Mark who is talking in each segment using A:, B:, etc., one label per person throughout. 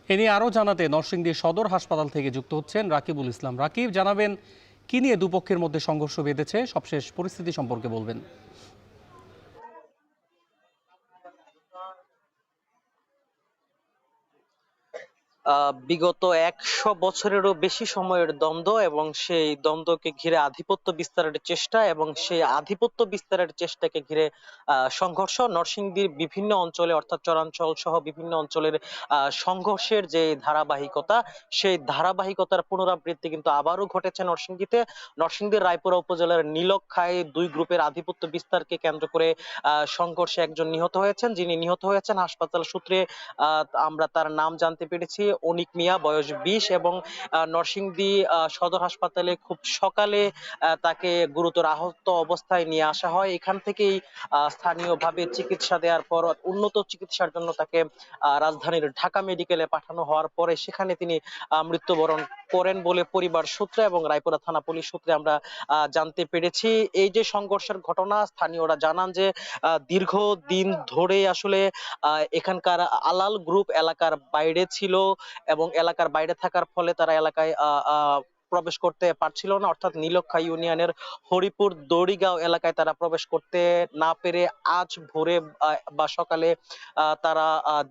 A: এ নিয়ে আরও জানাতে নরসিংদী সদর হাসপাতাল থেকে যুক্ত হচ্ছেন রাকিবুল ইসলাম। রাকিব, জানাবেন কি নিয়ে দুপক্ষের মধ্যে সংঘর্ষ বেঁধেছে, সবশেষ পরিস্থিতি সম্পর্কে বলবেন।
B: বিগত ১০০ বছরেরও বেশি সময়ের দ্বন্দ্ব এবং সেই দ্বন্দ্বকে ঘিরে আধিপত্য বিস্তারের চেষ্টা এবং সেই আধিপত্য বিস্তারের চেষ্টাকে ঘিরে সংঘর্ষ নরসিংদীর বিভিন্ন অঞ্চলে অর্থাৎ চরাঞ্চল সহ বিভিন্ন অঞ্চলের সংঘর্ষের যে ধারাবাহিকতা, সেই ধারাবাহিকতার পুনরাবৃত্তি কিন্তু আবারও ঘটেছে নরসিংদীতে। নরসিংদীর রায়পুরা উপজেলার নীলক্ষায় দুই গ্রুপের আধিপত্য বিস্তারকে কেন্দ্র করে সংঘর্ষে একজন নিহত হয়েছেন। যিনি নিহত হয়েছেন হাসপাতাল সূত্রে আমরা তার নাম জানতে পেরেছি অনিক মিয়া, বয়স ২০, এবং নরসিংদী সদর হাসপাতালে খুব সকালে তাকে গুরুতর আহত অবস্থায় নিয়ে আসা হয়। এখান থেকেই স্থানীয়ভাবে চিকিৎসা দেওয়ার পর উন্নত চিকিৎসার জন্য তাকে রাজধানীর ঢাকা মেডিকেলে পাঠানো হওয়ার পরে সেখানে তিনি মৃত্যুবরণ করেন বলে পরিবার সূত্রে এবং রায়পুরা থানা পুলিশ সূত্রে আমরা জানতে পেরেছি। এই যে সংঘর্ষের ঘটনা, স্থানীয়রা জানান যে দীর্ঘদিন ধরে আসলে এখানকার আলাল গ্রুপ এলাকার বাইরে ছিল এবং এলাকার বাইরে থাকার ফলে তারা এলাকায় প্রবেশ করতে পারছিল না, অর্থাৎ নীলক্ষা ইউনিয়নের হরিপুর দড়িগাঁও এলাকায় তারা প্রবেশ করতে না পেরে আজ ভোরে বা সকালে তারা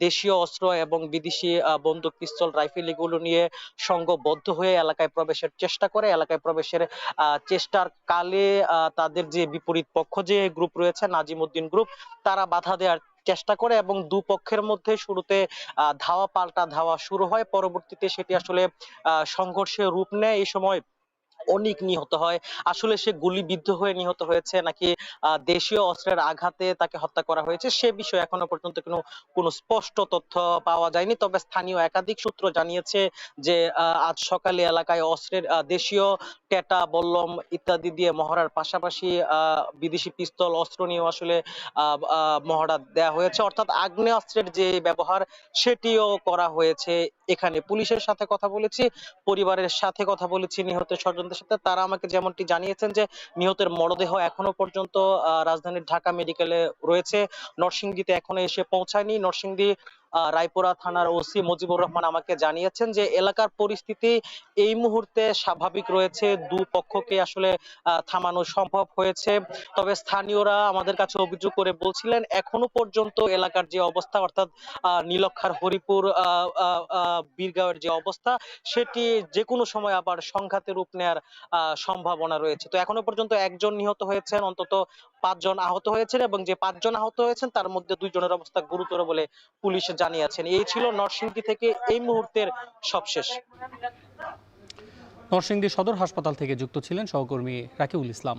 B: দেশীয় অস্ত্র এবং বিদেশি বন্দুক, পিস্তল, রাইফেল এগুলো নিয়ে সংঘবদ্ধ হয়ে এলাকায় প্রবেশের চেষ্টা করে। এলাকায় প্রবেশের চেষ্টার কালে তাদের যে বিপরীত পক্ষ যে গ্রুপ রয়েছে নাজিমউদ্দিন গ্রুপ, তারা বাধা দেওয়ার চেষ্টা করে এবং দুপক্ষের মধ্যে শুরুতে ধাওয়া পাল্টা ধাওয়া শুরু হয়। পরবর্তীতে সেটি আসলে সংঘর্ষের রূপ নেয়। এই সময় অনেক নিহত হয়। আসলে সে গুলিবিদ্ধ হয়ে নিহত হয়েছে নাকি দেশীয় অস্ত্রের আঘাতে তাকে হত্যা করা হয়েছে সে বিষয়ে এখনো পর্যন্ত কোনো স্পষ্ট তথ্য পাওয়া যায়নি। তবে স্থানীয় একাধিক সূত্র জানিয়েছে যে আজ সকালে এলাকায় অস্ত্রের দেশীয় টেটা, বল্লম ইত্যাদি দিয়ে মহড়ার পাশাপাশি বিদেশি পিস্তল, অস্ত্র নিয়েও আসলে মহড়া দেওয়া হয়েছে, অর্থাৎ আগ্নেয়াস্ত্রের যে ব্যবহার সেটিও করা হয়েছে। এখানে পুলিশের সাথে কথা বলেছি, পরিবারের সাথে কথা বলেছি, নিহতের স্বজনদের সাথে। তারা আমাকে যেমনটি জানিয়েছেন যে নিহতের মরদেহ এখনো পর্যন্ত রাজধানীর ঢাকা মেডিকেলে রয়েছে, নরসিংদীতে এখনো এসে পৌঁছায়নি। নরসিংদী রায়পুরা থানার ওসি মুজিবুর রহমান আমাকে জানিয়েছেন যে এলাকার পরিস্থিতি এই মুহূর্তে স্বাভাবিক রয়েছে, দুপক্ষকে আসলে থামানো সম্ভব হয়েছে। তবে স্থানীয়রা আমাদের কাছে অভিযোগ করে বলছিলেন এখনো পর্যন্ত এলাকার যে অবস্থা, অর্থাৎ নীলক্ষার হরিপুর বীরগাঁওয়ের যে অবস্থা, সেটি যে কোনো সময় আবার সংঘাতে রূপ নেয়ার সম্ভাবনা রয়েছে। তো এখনো পর্যন্ত একজন নিহত হয়েছেন, অন্তত ৫ জন আহত হয়েছেন এবং যে ৫ জন আহত হয়েছেন তার মধ্যে ২ জনের অবস্থা গুরুতর বলে পুলিশ জানিয়েছেন। এই ছিল নরসিংদী থেকে এই মুহূর্তের সবশেষ।
A: নরসিংদী সদর হাসপাতাল থেকে যুক্ত ছিলেন সহকর্মী রাকিবুল ইসলাম।